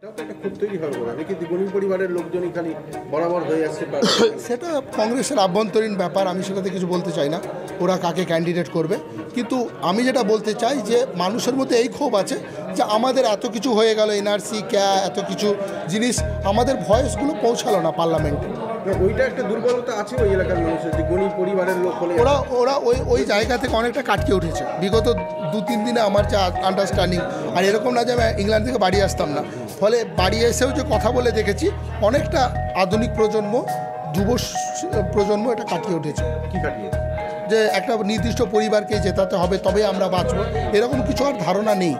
খুব তৈরি হবে নাকি গণি পরিবারের লোকজনই খালি বরাবর হয়ে আসছে? সেটা কংগ্রেসের আভ্যন্তরীণ ব্যাপার, আমি সেটাতে কিছু বলতে চাই না, ওরা কাকে ক্যান্ডিডেট করবে। কিন্তু আমি যেটা বলতে চাই যে মানুষের মধ্যে এই ক্ষোভ আছে যে আমাদের এত কিছু হয়ে গেল, এনআরসি এত কিছু জিনিস, আমাদের ভয়েসগুলো পৌঁছালো না পার্লামেন্টে। ওইটা একটা দুর্বলতা আছে ওই এলাকার মানুষের, যে গণি পরিবারের লোক হলে ওরা ওই জায়গা থেকে অনেকটা কাটকে উঠেছে বিগত 2-3 দিনে। আমার যে আন্ডারস্ট্যান্ডিং, আর এরকম না যে আমি ইংল্যান্ড থেকে বাড়ি আসতাম না, ফলে বাড়ি এসেও যে কথা বলে দেখেছি, অনেকটা আধুনিক প্রজন্ম, যুব প্রজন্ম এটা কাটিয়ে উঠেছে। কি কাটিয়ে? যে একটা নির্দিষ্ট পরিবারকে জেতাতে হবে তবে আমরা বাঁচব, এরকম কিছু আর ধারণা নেই।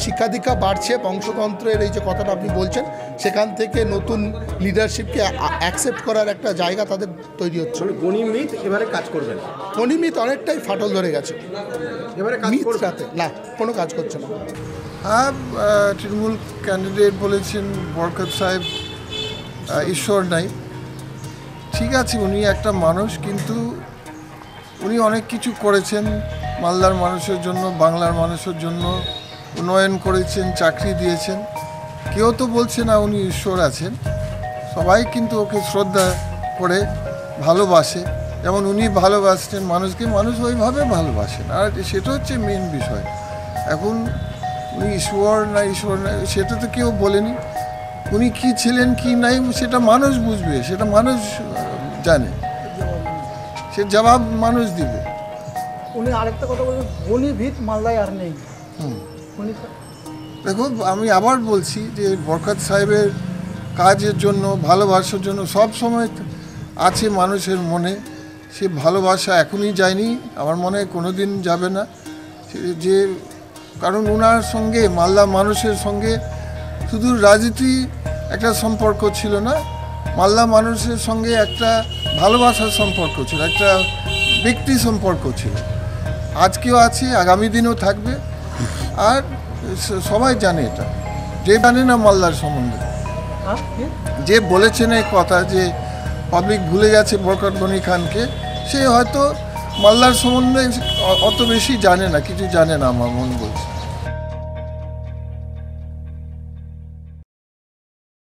শিক্ষা দীক্ষা বাড়ছে, বংশতন্ত্রের এই যে কথাটা আপনি বলছেন, সেখান থেকে নতুন লিডারশিপকে অ্যাকসেপ্ট করার একটা জায়গা তাদের তৈরি হচ্ছে। গণিমিত এবারে কাজ করবে না? গণিমিত অনেকটাই ফাটল ধরে গেছে, এবারে মিথটাতে না, কোনো কাজ করছে না। হ্যাঁ, তৃণমূল ক্যান্ডিডেট বলেছেন বরকত সাহেব, ঈশ্বর নাই। ঠিক আছে, উনি একটা মানুষ, কিন্তু উনি অনেক কিছু করেছেন মালদার মানুষের জন্য, বাংলার মানুষের জন্য, উন্নয়ন করেছেন, চাকরি দিয়েছেন। কেউ তো বলছে না উনি ঈশ্বর আছেন, সবাই কিন্তু ওকে শ্রদ্ধা করে ভালোবাসে। যেমন উনি ভালোবাসছেন মানুষকে, মানুষ ওইভাবে ভালোবাসেন, আর সেটা হচ্ছে মেন বিষয়। এখন উনি ঈশ্বর না সেটা তো কেউ বলেনি। উনি কি ছিলেন কি নাই সেটা মানুষ বুঝবে, সেটা মানুষ জানে, সে জবাব মানুষ দিবে। উনি আরেকটা কথা বলবেন, গণিভিত মালদায় আর নেই। দেখো, আমি আবার বলছি যে বরকত সাহেবের কাজের জন্য, ভালোবাসার জন্য সব সময় আছে মানুষের মনে। সে ভালোবাসা এখনই যায়নি, আমার মনে হয় কোনো দিন যাবে না। যে কারণ ওনার সঙ্গে, মালদা মানুষের সঙ্গে শুধু রাজনীতি একটা সম্পর্ক ছিল না, মালদা মানুষের সঙ্গে একটা ভালোবাসার সম্পর্ক ছিল, একটা ব্যক্তি সম্পর্ক ছিল। আজকেও আছে, আগামী দিনেও থাকবে। আর সবাই জানে এটা, যে জানে না মালদার সম্বন্ধে, যে বলেছেন এই কথা যে পাবলিক ভুলে গেছে বরকত গনি খানকে, সে হয়তো মালদার সম্বন্ধে অত বেশি জানে না, কিছু জানে না, আমার মনে বলছে।